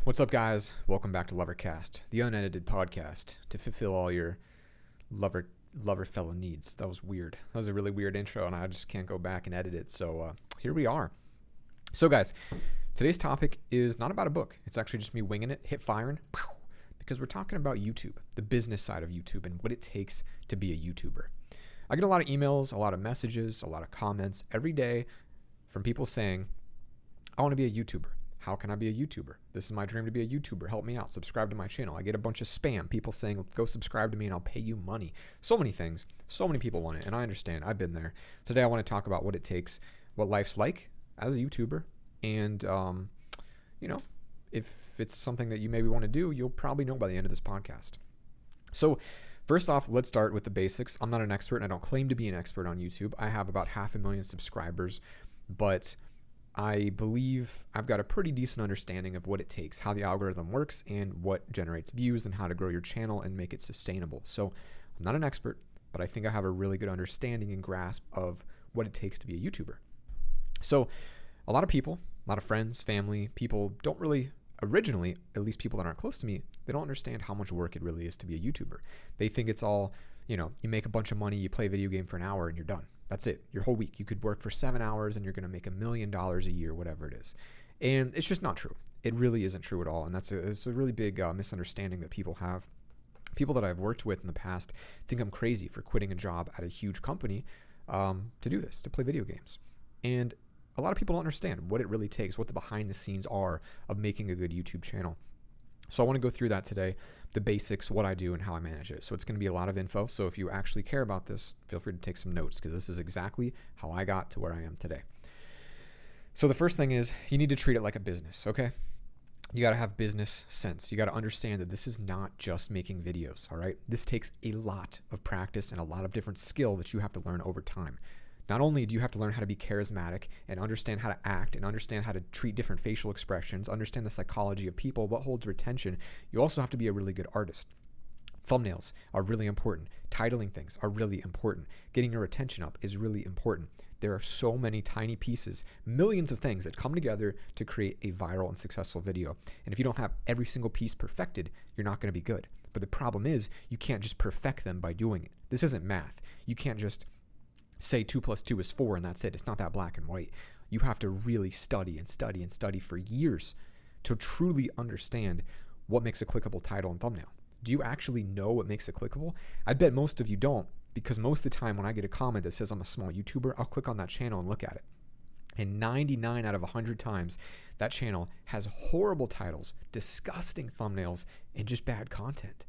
What's up, guys? Welcome back to Lovercast, the unedited podcast to fulfill all your lover fellow needs. That was weird. That was a really weird intro, and I just can't go back and edit it. So here we are. So, guys, today's topic is not about a book. It's actually just me winging it, hip firing, because we're talking about YouTube, the business side of YouTube, and what it takes to be a YouTuber. I get a lot of emails, a lot of messages, a lot of comments every day from people saying, "I want to be a YouTuber. How can I be a YouTuber? This is my dream to be a YouTuber. Help me out. Subscribe to my channel." I get a bunch of spam. People saying, "Go subscribe to me and I'll pay you money." So many things. So many people want it. And I understand. I've been there. Today I want to talk about what it takes, what life's like as a YouTuber. And, if it's something that you maybe want to do, you'll probably know by the end of this podcast. So first off, let's start with the basics. I'm not an expert and I don't claim to be an expert on YouTube. I have about 500,000 subscribers, but I believe I've got a pretty decent understanding of what it takes, how the algorithm works, and what generates views, and how to grow your channel and make it sustainable. So I'm not an expert, but I think I have a really good understanding and grasp of what it takes to be a YouTuber. So a lot of people, a lot of friends, family, people don't really, originally, at least people that aren't close to me, they don't understand how much work it really is to be a YouTuber. They think it's all, you make a bunch of money, you play a video game for an hour, and you're done. That's it. Your whole week. You could work for 7 hours and you're going to make $1 million a year, whatever it is. And it's just not true. It really isn't true at all. And it's a really big misunderstanding that people have. People that I've worked with in the past think I'm crazy for quitting a job at a huge company to do this, to play video games. And a lot of people don't understand what it really takes, what the behind the scenes are of making a good YouTube channel. So I want to go through that today, the basics, what I do, and how I manage it. So it's going to be a lot of info. So if you actually care about this, feel free to take some notes, because this is exactly how I got to where I am today. So the first thing is you need to treat it like a business, okay? You got to have business sense. You got to understand that this is not just making videos, all right? This takes a lot of practice and a lot of different skill that you have to learn over time. Not only do you have to learn how to be charismatic and understand how to act and understand how to treat different facial expressions, understand the psychology of people, what holds retention, you also have to be a really good artist. Thumbnails are really important. Titling things are really important. Getting your attention up is really important. There are so many tiny pieces, millions of things that come together to create a viral and successful video. And if you don't have every single piece perfected, you're not going to be good. But the problem is you can't just perfect them by doing it. This isn't math. You can't just say 2 + 2 is 4 and that's it. It's not that black and white. You have to really study and study and study for years to truly understand what makes a clickable title and thumbnail. Do you actually know what makes it clickable? I bet most of you don't, because most of the time when I get a comment that says I'm a small YouTuber, I'll click on that channel and look at it. And 99 out of 100 times, that channel has horrible titles, disgusting thumbnails, and just bad content.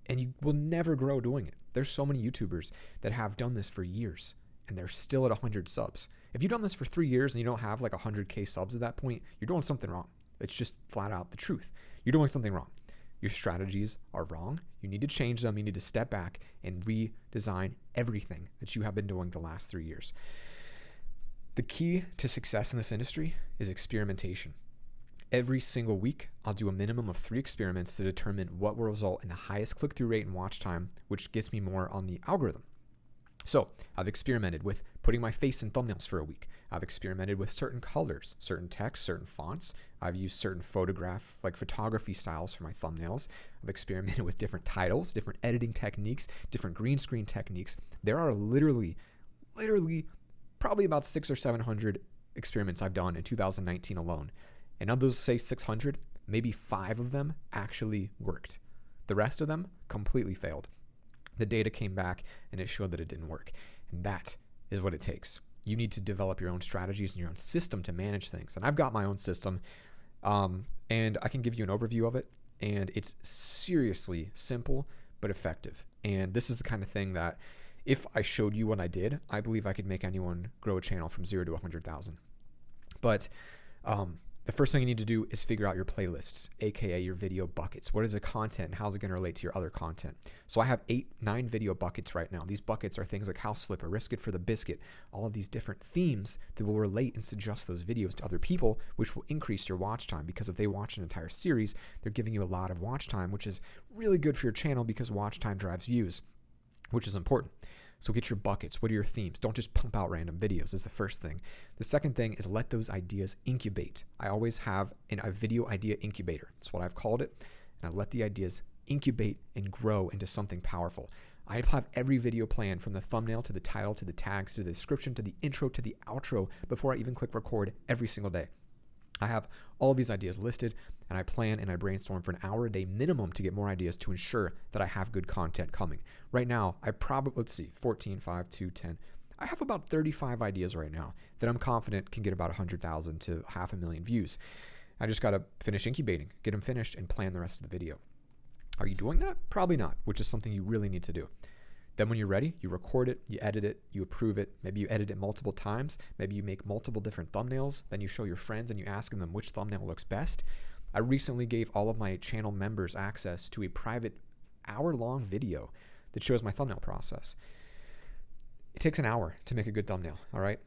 And you will never grow doing it. There's so many YouTubers that have done this for years, and they're still at 100 subs. If you've done this for 3 years and you don't have like 100K subs at that point, you're doing something wrong. It's just flat out the truth. You're doing something wrong. Your strategies are wrong. You need to change them. You need to step back and redesign everything that you have been doing the last 3 years. The key to success in this industry is experimentation. Every single week, I'll do a minimum of 3 experiments to determine what will result in the highest click-through rate and watch time, which gets me more on the algorithm. So I've experimented with putting my face in thumbnails for a week. I've experimented with certain colors, certain text, certain fonts. I've used certain photography styles for my thumbnails. I've experimented with different titles, different editing techniques, different green screen techniques. There are literally probably about 600 or 700 experiments I've done in 2019 alone. And of those, say 600, maybe 5 of them actually worked. The rest of them completely failed. The data came back and it showed that it didn't work. And that is what it takes. You need to develop your own strategies and your own system to manage things. And I've got my own system, and I can give you an overview of it. And it's seriously simple but effective. And this is the kind of thing that if I showed you what I did, I believe I could make anyone grow a channel from 0 to 100,000. But the first thing you need to do is figure out your playlists, aka your video buckets. What is the content and how's it going to relate to your other content? So I have 9 video buckets right now. These buckets are things like House Flipper, Risk It for the Biscuit, all of these different themes that will relate and suggest those videos to other people, which will increase your watch time, because if they watch an entire series, they're giving you a lot of watch time, which is really good for your channel because watch time drives views, which is important. So get your buckets. What are your themes? Don't just pump out random videos is the first thing. The second thing is let those ideas incubate. I always have a video idea incubator. That's what I've called it. And I let the ideas incubate and grow into something powerful. I have every video planned from the thumbnail to the title to the tags to the description to the intro to the outro before I even click record every single day. I have all of these ideas listed, and I plan and I brainstorm for an hour a day minimum to get more ideas to ensure that I have good content coming. Right now, I probably, let's see, 14, 5, 2, 10. I have about 35 ideas right now that I'm confident can get about 100,000 to 500,000 views. I just got to finish incubating, get them finished, and plan the rest of the video. Are you doing that? Probably not, which is something you really need to do. Then when you're ready, you record it, you edit it, you approve it. Maybe you edit it multiple times. Maybe you make multiple different thumbnails. Then you show your friends and you ask them which thumbnail looks best. I recently gave all of my channel members access to a private hour-long video that shows my thumbnail process. It takes an hour to make a good thumbnail, all right?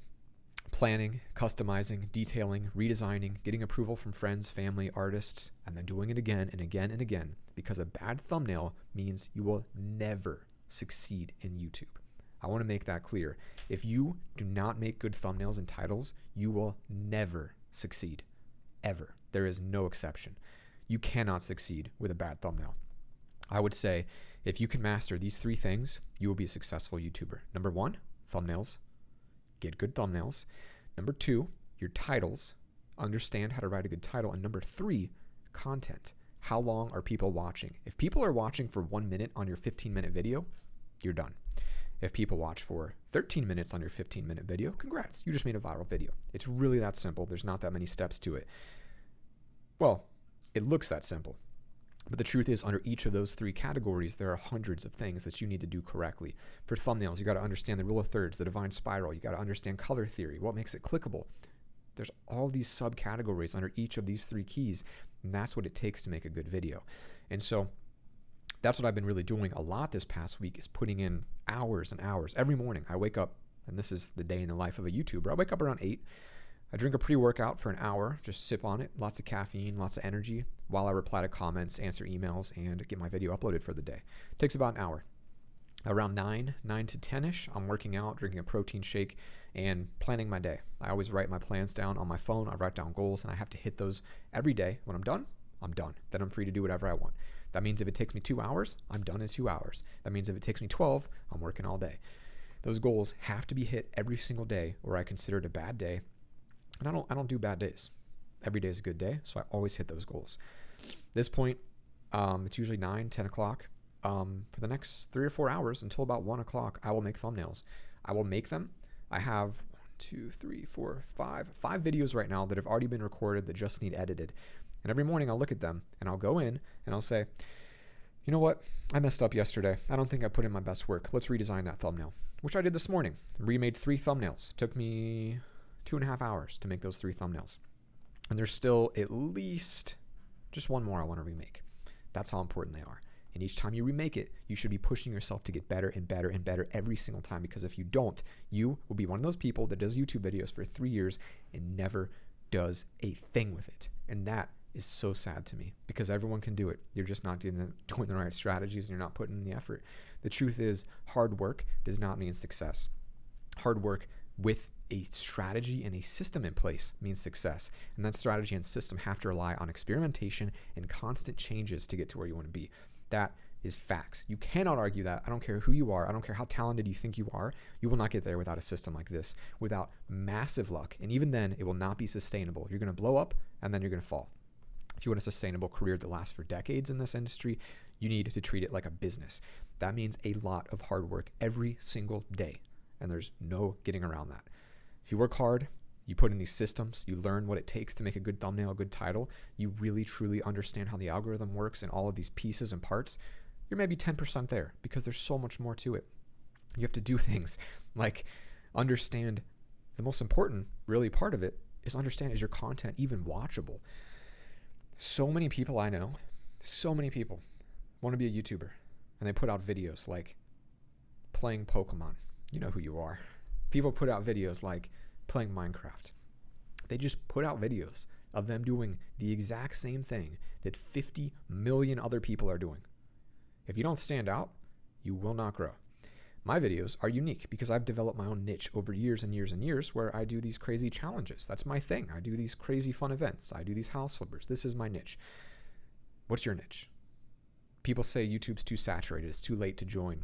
Planning, customizing, detailing, redesigning, getting approval from friends, family, artists, and then doing it again and again and again, because a bad thumbnail means you will never succeed in YouTube. I want to make that clear. If you do not make good thumbnails and titles, you will never succeed, ever. There is no exception. You cannot succeed with a bad thumbnail. I would say if you can master these three things, you will be a successful YouTuber. Number one, thumbnails. Get good thumbnails. Number two, your titles. Understand how to write a good title. And number three, content. How long are people watching? If people are watching for 1 minute on your 15-minute video, you're done. If people watch for 13 minutes on your 15-minute video, congrats, you just made a viral video. It's really that simple. There's not that many steps to it. Well, it looks that simple. But the truth is, under each of those three categories, there are hundreds of things that you need to do correctly. For thumbnails, you got to understand the rule of thirds, the divine spiral. You got to understand color theory, what makes it clickable. There's all these subcategories under each of these three keys, and that's what it takes to make a good video. And so that's what I've been really doing a lot this past week, is putting in hours and hours. Every morning I wake up, and this is the day in the life of a YouTuber. I wake up around 8. I drink a pre-workout for an hour, just sip on it, lots of caffeine, lots of energy, while I reply to comments, answer emails, and get my video uploaded for the day. It takes about an hour. Around 9 to 10-ish, I'm working out, drinking a protein shake, and planning my day. I always write my plans down on my phone. I write down goals, and I have to hit those every day. When I'm done, I'm done. Then I'm free to do whatever I want. That means if it takes me 2 hours, I'm done in 2 hours. That means if it takes me 12, I'm working all day. Those goals have to be hit every single day, or I consider it a bad day. And I don't do bad days. Every day is a good day, so I always hit those goals. At this point, it's usually 9, 10 o'clock. For the next 3 or 4 hours until about 1 o'clock, I will make thumbnails. I will make them. I have 5 videos right now that have already been recorded that just need edited. And every morning I'll look at them and I'll go in and I'll say, you know what? I messed up yesterday. I don't think I put in my best work. Let's redesign that thumbnail, which I did this morning. Remade 3 thumbnails. Took me 2.5 hours to make those 3 thumbnails. And there's still at least just one more I want to remake. That's how important they are. And each time you remake it, you should be pushing yourself to get better and better and better every single time, because if you don't, you will be one of those people that does YouTube videos for 3 years and never does a thing with it. And that is so sad to me, because everyone can do it. You're just not doing the right strategies, and you're not putting in the effort. The truth is, hard work does not mean success. Hard work with a strategy and a system in place means success. And that strategy and system have to rely on experimentation and constant changes to get to where you want to be. That is facts. You cannot argue that. I don't care who you are. I don't care how talented you think you are. You will not get there without a system like this, without massive luck. And even then, it will not be sustainable. You're going to blow up and then you're going to fall. If you want a sustainable career that lasts for decades in this industry, you need to treat it like a business. That means a lot of hard work every single day. And there's no getting around that. If you work hard, you put in these systems, you learn what it takes to make a good thumbnail, a good title, you really truly understand how the algorithm works and all of these pieces and parts, you're maybe 10% there, because there's so much more to it. You have to do things like understand the most important really part of it is understand, is your content even watchable? So many people I know, so many people want to be a YouTuber, and they put out videos like playing Pokemon. You know who you are. People put out videos like playing Minecraft. They just put out videos of them doing the exact same thing that 50 million other people are doing. If you don't stand out, you will not grow. My videos are unique because I've developed my own niche over years and years and years where I do these crazy challenges. That's my thing. I do these crazy fun events. I do these house flippers. This is my niche. What's your niche? People say YouTube's too saturated. It's too late to join.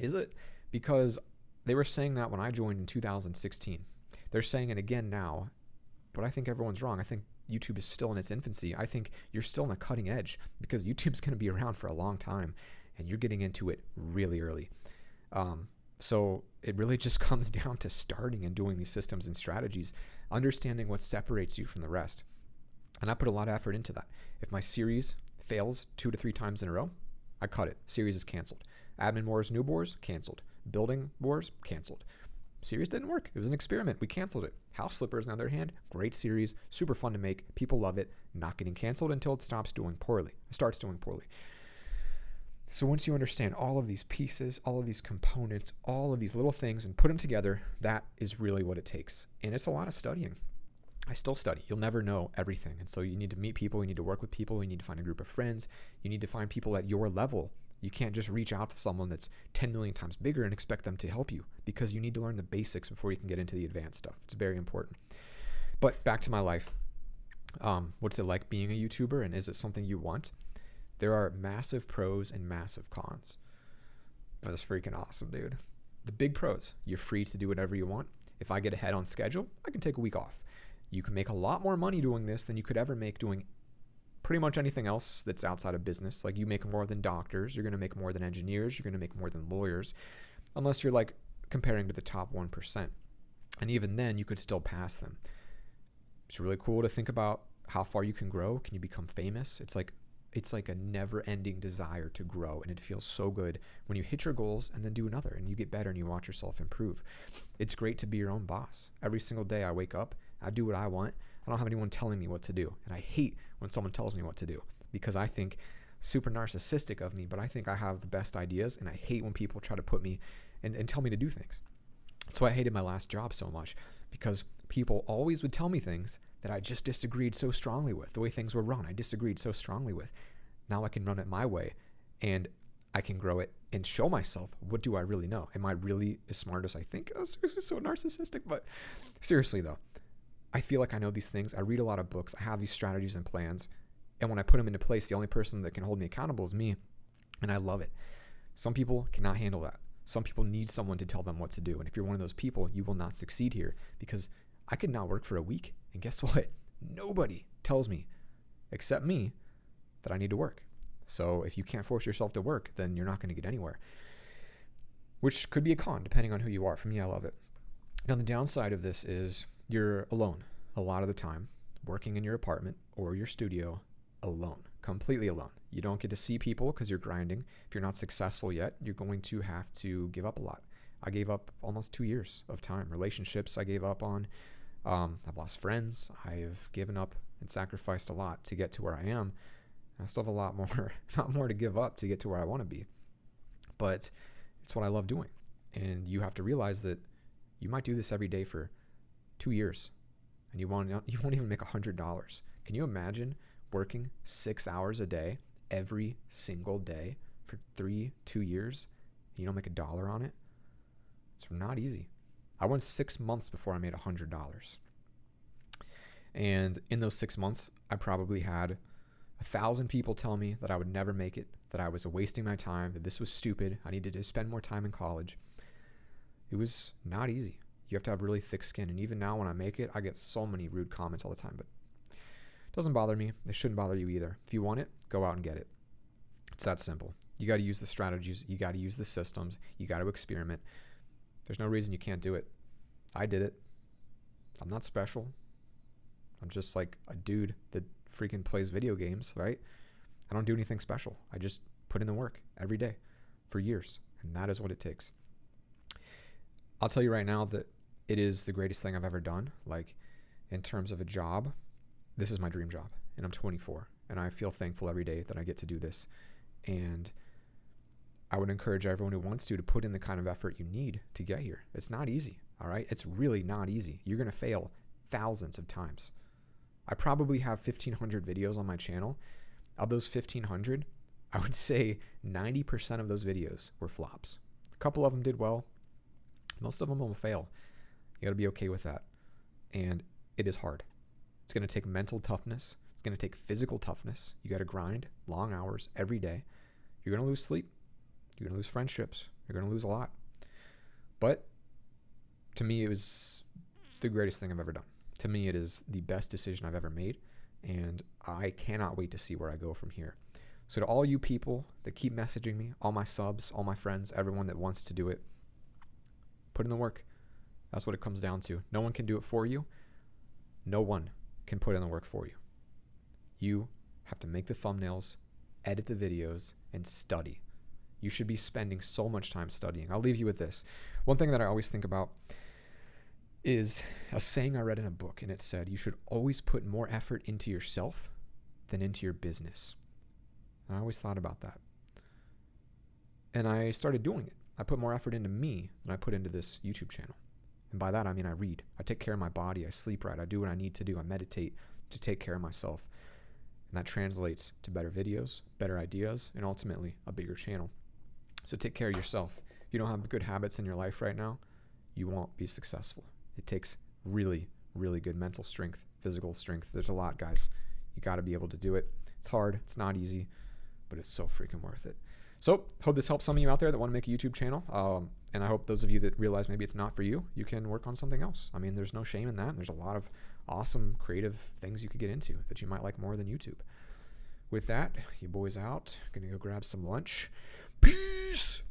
Is it? Because they were saying that when I joined in 2016. They're saying it again now, but I think everyone's wrong. I think YouTube is still in its infancy. I think you're still on the cutting edge because YouTube's going to be around for a long time and you're getting into it really early. So it really just comes down to starting and doing these systems and strategies, understanding what separates you from the rest. And I put a lot of effort into that. If my series fails 2 to 3 times in a row, I cut it. Series is canceled. Admin Wars, Noob Wars, canceled. Building Wars, canceled. Series didn't work. It was an experiment. We canceled it. House Flippers, on the other hand, great series, super fun to make. People love it. Not getting canceled until it starts doing poorly. So once you understand all of these pieces, all of these components, all of these little things, and put them together, that is really what it takes. And it's a lot of studying. I still study. You'll never know everything. And so you need to meet people. You need to work with people. You need to find a group of friends. You need to find people at your level. You can't just reach out to someone that's 10 million times bigger and expect them to help you because you need to learn the basics before you can get into the advanced stuff. It's very important. But back to my life. What's it like being a YouTuber, and is it something you want? There are massive pros and massive cons. That's freaking awesome, dude. The big pros, you're free to do whatever you want. If I get ahead on schedule, I can take a week off. You can make a lot more money doing this than you could ever make doing pretty much anything else that's outside of business. Like, you make more than doctors, you're going to make more than engineers, you're going to make more than lawyers, unless you're like comparing to the top 1%. And even then, you could still pass them. It's really cool to think about how far you can grow. Can you become famous? It's like a never-ending desire to grow, and it feels so good when you hit your goals and then do another, and you get better and you watch yourself improve. It's great to be your own boss. Every single day I wake up, I do what I want. I don't have anyone telling me what to do. And I hate when someone tells me what to do because I think super narcissistic of me, but I think I have the best ideas, and I hate when people try to put me and tell me to do things. That's why I hated my last job so much, because people always would tell me things that I just disagreed so strongly with. The way things were run, I disagreed so strongly with. Now I can run it my way, and I can grow it and show myself, what do I really know? Am I really as smart as I think? Oh, this is so narcissistic, but seriously though, I feel like I know these things. I read a lot of books. I have these strategies and plans. And when I put them into place, the only person that can hold me accountable is me. And I love it. Some people cannot handle that. Some people need someone to tell them what to do. And if you're one of those people, you will not succeed here, because I could not work for a week. And guess what? Nobody tells me, except me, that I need to work. So if you can't force yourself to work, then you're not going to get anywhere, which could be a con depending on who you are. For me, I love it. Now, the downside of this is you're alone a lot of the time, working in your apartment or your studio alone, completely alone. You don't get to see people because you're grinding. If you're not successful yet, you're going to have to give up a lot. I gave up almost 2 years of time. Relationships I gave up on. I've lost friends. I've given up and sacrificed a lot to get to where I am. I still have a lot more to give up to get to where I want to be. But it's what I love doing. And you have to realize that you might do this every day for 2 years, and you won't even make $100. Can you imagine working 6 hours a day every single day for 2 years, and you don't make $1 on it? It's not easy. I went 6 months before I made $100. And in those 6 months, I probably had 1,000 people tell me that I would never make it, that I was wasting my time, that this was stupid, I needed to spend more time in college. It was not easy. You have to have really thick skin. And even now when I make it, I get so many rude comments all the time, but it doesn't bother me. It shouldn't bother you either. If you want it, go out and get it. It's that simple. You got to use the strategies. You got to use the systems. You got to experiment. There's no reason you can't do it. I did it. I'm not special. I'm just like a dude that freaking plays video games, right? I don't do anything special. I just put in the work every day for years, and that is what it takes. I'll tell you right now that it is the greatest thing I've ever done. Like, in terms of a job, this is my dream job, and I'm 24, and I feel thankful every day that I get to do this. And I would encourage everyone who wants to put in the kind of effort you need to get here. It's not easy, all right? It's really not easy. You're going to fail thousands of times. I probably have 1,500 videos on my channel. Of those 1,500, I would say 90% of those videos were flops. A couple of them did well. Most of them will fail. You got to be okay with that. And it is hard. It's going to take mental toughness. It's going to take physical toughness. You got to grind long hours every day. You're going to lose sleep. You're going to lose friendships. You're going to lose a lot. But to me, it was the greatest thing I've ever done. To me, it is the best decision I've ever made. And I cannot wait to see where I go from here. So to all you people that keep messaging me, all my subs, all my friends, everyone that wants to do it, put in the work. That's what it comes down to. No one can do it for you. No one can put in the work for you. You have to make the thumbnails, edit the videos, and study. You should be spending so much time studying. I'll leave you with this. One thing that I always think about is a saying I read in a book, and it said, you should always put more effort into yourself than into your business. And I always thought about that. And I started doing it. I put more effort into me than I put into this YouTube channel. And by that, I mean I read. I take care of my body. I sleep right. I do what I need to do. I meditate to take care of myself. And that translates to better videos, better ideas, and ultimately a bigger channel. So take care of yourself. If you don't have good habits in your life right now, you won't be successful. It takes really, really good mental strength, physical strength. There's a lot, guys. You got to be able to do it. It's hard. It's not easy, but it's so freaking worth it. So hope this helps some of you out there that want to make a YouTube channel. And I hope those of you that realize maybe it's not for you, you can work on something else. I mean, there's no shame in that. There's a lot of awesome creative things you could get into that you might like more than YouTube. With that, you boys out. Gonna go grab some lunch. Peace.